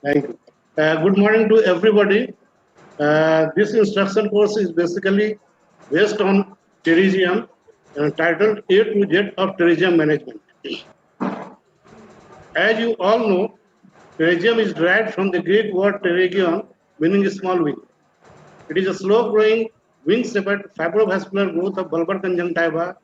Thank you. Good morning to everybody. This instruction course is basically based on terrorism, titled A to Z of Terrorism Management. As you all know, terrorism is derived from the Greek word pterygion, meaning small wing. It is a slow-growing, wing-shaped fibrovascular growth of bulbar conjunctiva,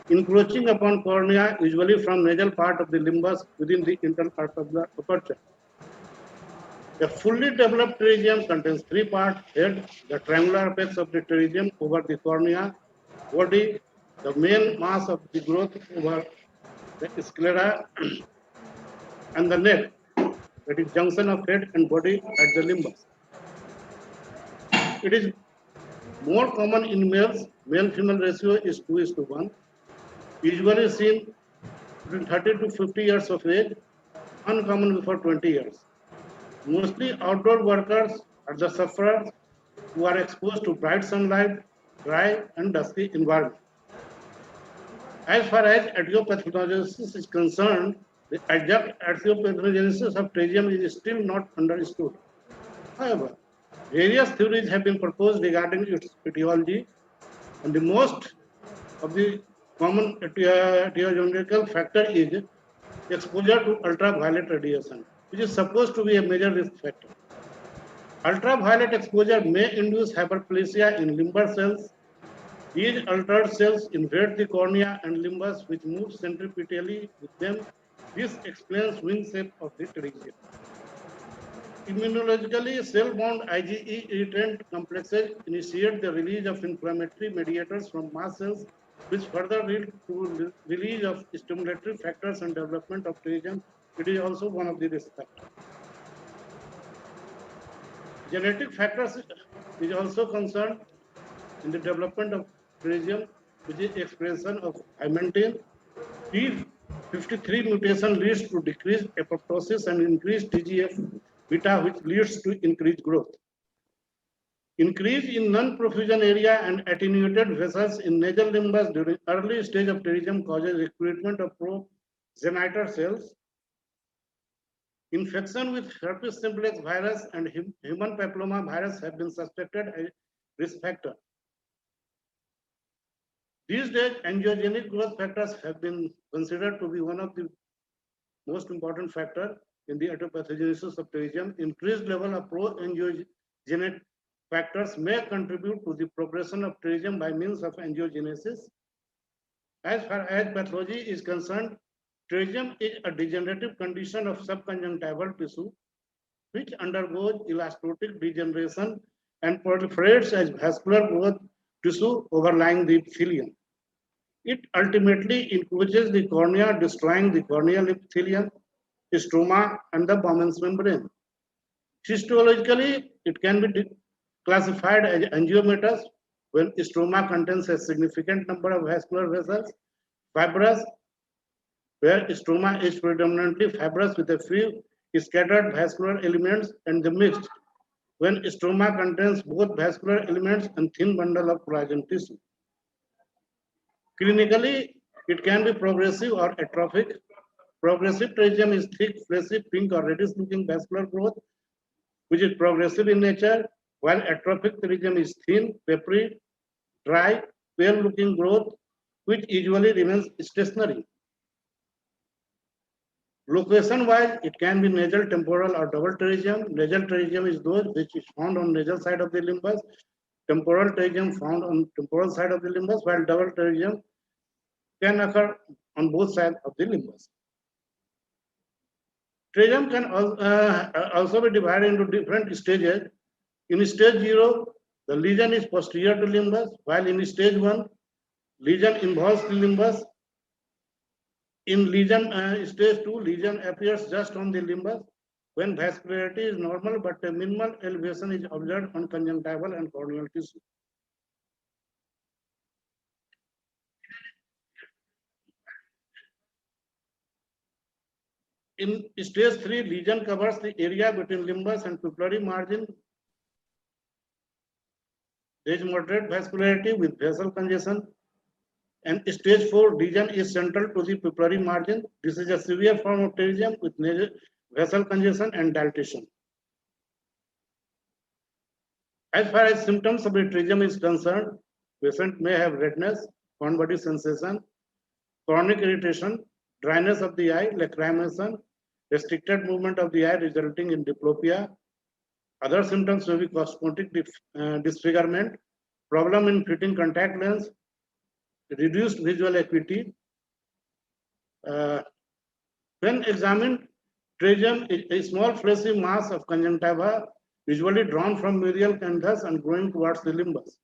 encroaching upon cornea, usually from nasal part of the limbus within the internal part of the aperture. A fully developed pterygium contains three parts: head, the triangular apex of the pterygium over the cornea; body, the main mass of the growth over the sclera; and the neck, that is junction of head and body at the limbus. It is more common in males. Male-female ratio is 2:1. Usually seen between 30 to 50 years of age, uncommon before 20 years. Mostly outdoor workers are the sufferers who are exposed to bright sunlight, dry and dusty environment. As far as etiopathogenesis is concerned, the exact etiopathogenesis of pterygium is still not understood. However, various theories have been proposed regarding its etiology, and the most of the common etiological factor is exposure to ultraviolet radiation, which is supposed to be a major risk factor. Ultraviolet exposure may induce hyperplasia in limbar cells. These altered cells invade the cornea and limbus, which move centripetally with them. This explains wing shape of the pterygium. Immunologically, cell-bound IgE irritant complexes initiate the release of inflammatory mediators from mast cells, which further lead to release of stimulatory factors and development of pterygium. It is also one of the risk factors. Genetic factors is also concerned in the development of pterygium, which is expression of hymentin. P53 mutation leads to decreased apoptosis and increased TGF-beta, which leads to increased growth. Increase in non-perfusion area and attenuated vessels in nasal limbus during early stage of pterygium causes recruitment of progenitor cells. Infection with herpes simplex virus and human papilloma virus have been suspected as risk factor. These days, angiogenic growth factors have been considered to be one of the most important factors in the etiopathogenesis of pterygium. Increased level of pro-angiogenic factors may contribute to the progression of pterygium by means of angiogenesis. As far as pathology is concerned, pterygium is a degenerative condition of subconjunctival tissue which undergoes elastotic degeneration and proliferates as vascular growth tissue overlying the epithelium. It ultimately encroaches the cornea, destroying the corneal epithelium, stroma, and the Bowman's membrane. Histologically, it can be classified as angiomatous when stroma contains a significant number of vascular vessels, fibrous, where stroma is predominantly fibrous with a few scattered vascular elements, and the mixed, when stroma contains both vascular elements and thin bundle of collagen tissue. Clinically, it can be progressive or atrophic. Progressive pterygium is thick, fleshy, pink or reddish-looking vascular growth, which is progressive in nature, while atrophic pterygium is thin, papery, dry, pale-looking growth, which usually remains stationary. Location-wise, it can be nasal, temporal, or double pterygium. Nasal pterygium is those which is found on nasal side of the limbus. Temporal pterygium found on temporal side of the limbus, while double pterygium can occur on both sides of the limbus. Pterygium can also be divided into different stages. In stage 0, the lesion is posterior to limbus, while in stage 1, lesion involves the limbus. In lesion stage 2, lesion appears just on the limbus when vascularity is normal, but a minimal elevation is observed on conjunctival and corneal tissue. In stage 3, lesion covers the area between limbus and pupillary margin. There is moderate vascularity with vessel congestion. And stage 4, lesion is central to the pupillary margin. This is a severe form of pterygium with vessel congestion, and dilatation. As far as symptoms of pterygium is concerned, patient may have redness, on body sensation, chronic irritation, dryness of the eye, lacrimation, restricted movement of the eye resulting in diplopia. Other symptoms may be cosmetic disfigurement, problem in fitting contact lens, reduced visual acuity. When examined, pterygium is a small fleshy mass of conjunctiva, usually drawn from medial canthus and growing towards the limbus.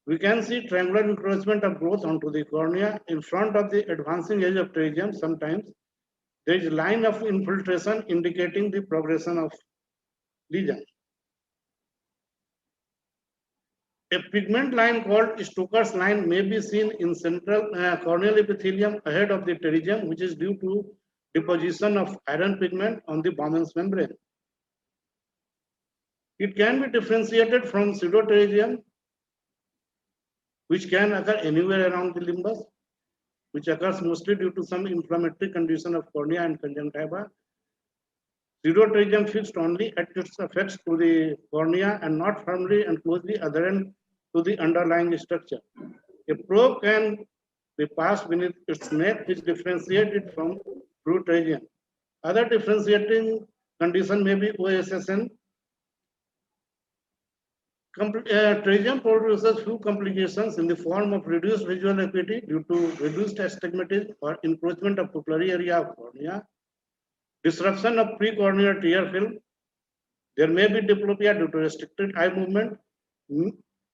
We can see triangular encroachment of growth onto the cornea in front of the advancing edge of pterygium. Sometimes there is a line of infiltration indicating the progression of lesion. A pigment line called Stoker's line may be seen in central corneal epithelium ahead of the pterygium, which is due to deposition of iron pigment on the Bowman's membrane. It can be differentiated from pseudopterygium, which can occur anywhere around the limbus, which occurs mostly due to some inflammatory condition of cornea and conjunctiva. Pseudopterygium fixed only at its effects to the cornea and not firmly and closely adherent to the underlying structure. A probe can be passed beneath its neck, which differentiates it from true pterygium. Other differentiating condition may be OSSN. Pterygium produces few complications in the form of reduced visual acuity due to reduced astigmatism or encroachment of pupillary area of cornea, disruption of precorneal tear film. There may be diplopia due to restricted eye movement,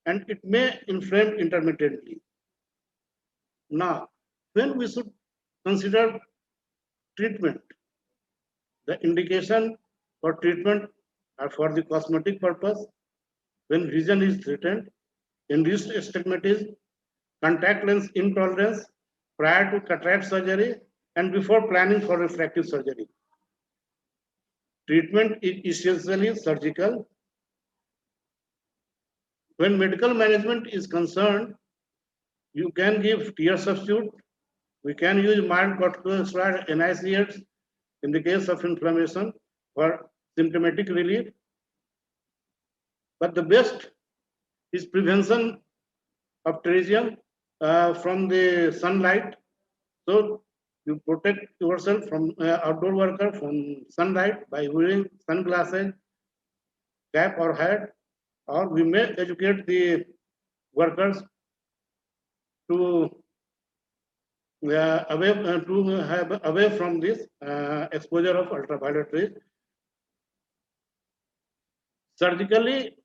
and it may inflame intermittently. Now, when we should consider treatment, the indication for treatment are for the cosmetic purpose, when vision is threatened, induced astigmatism, contact lens intolerance prior to cataract surgery, and before planning for refractive surgery. Treatment is essentially surgical. When medical management is concerned, you can give tear substitute. We can use mild corticosteroid NSAIDs in the case of inflammation for symptomatic relief. But the best is prevention of pterygium from the sunlight. So you protect yourself from outdoor worker from sunlight by wearing sunglasses, cap or hat, or we may educate the workers to away from this exposure of ultraviolet rays. Surgically,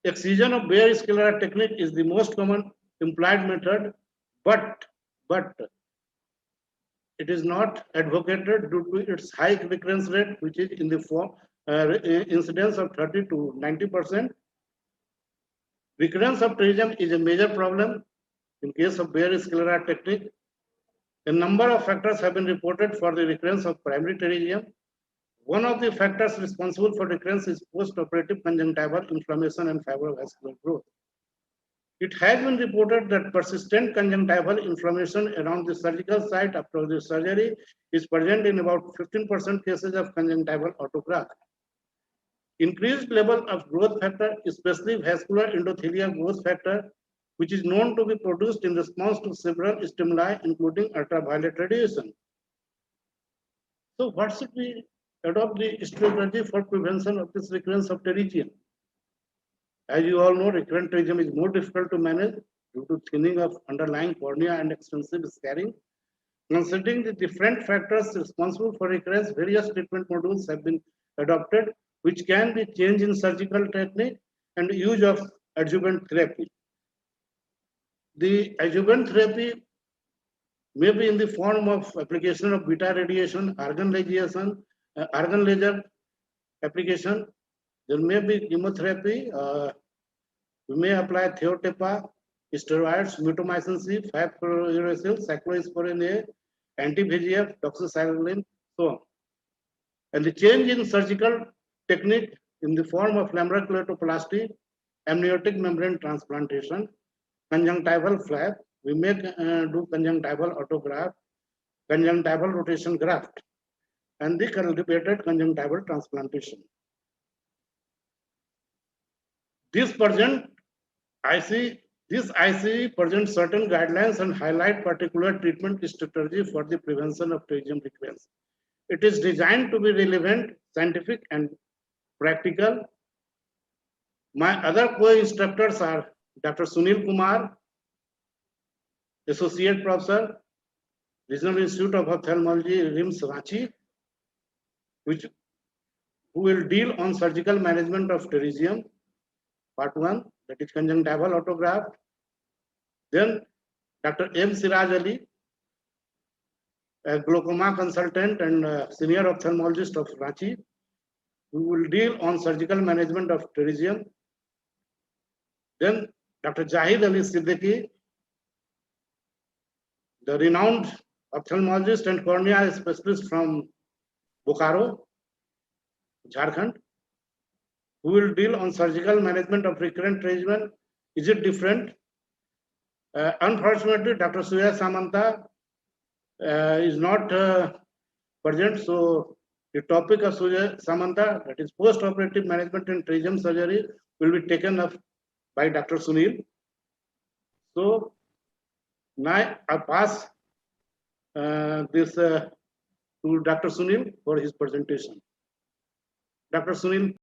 excision of Bayer sclera technique is the most common implied method, but it is not advocated due to its high recurrence rate, which is in the form incidence of 30 to 90%. Recurrence of pterygium is a major problem in case of Bayer sclera technique. A number of factors have been reported for the recurrence of primary pterygium. One of the factors responsible for recurrence is post-operative conjunctival inflammation and fibrovascular growth. It has been reported that persistent conjunctival inflammation around the surgical site after the surgery is present in about 15% cases of conjunctival autograft. Increased level of growth factor, especially vascular endothelial growth factor, which is known to be produced in response to several stimuli, including ultraviolet radiation. So what should we adopt the strategy for prevention of this recurrence of pterygium? As you all know, recurrent pterygium is more difficult to manage due to thinning of underlying cornea and extensive scarring. Considering the different factors responsible for recurrence, various treatment modules have been adopted, which can be change in surgical technique and use of adjuvant therapy. The adjuvant therapy may be in the form of application of beta radiation, argon laser application. There may be chemotherapy. We may apply thiotepa, steroids, mitomycin C, 5-fluorouracil, cyclosporin A, anti-VEGF, doxycycline, so on. And the change in surgical technique in the form of lamella keratoplasty, amniotic membrane transplantation, conjunctival flap, we may do conjunctival autograft, conjunctival rotation graft. and the cultivated conjunctival transplantation. This IC presents certain guidelines and highlight particular treatment strategy for the prevention of pterygium recurrence. It is designed to be relevant, scientific, and practical. My other co-instructors are Dr. Sunil Kumar, Associate Professor, Regional Institute of Ophthalmology, RIMS, Ranchi, who will deal on surgical management of pterygium, part 1, that is conjunctival autograft. Then Dr. M. Siraj Ali, a glaucoma consultant and senior ophthalmologist of Ranchi, who will deal on surgical management of pterygium. Then Dr. Jahid Ali Siddiqui, the renowned ophthalmologist and cornea specialist from Bokaro, Jharkhand, who will deal on surgical management of recurrent pterygium. Is it different? Unfortunately, Dr. Suya Samanta is not present, so the topic of Suya Samanta, that is post-operative management in pterygium surgery, will be taken up by Dr. Sunil. So now I pass this to Dr. Sunil for his presentation. Dr. Sunil.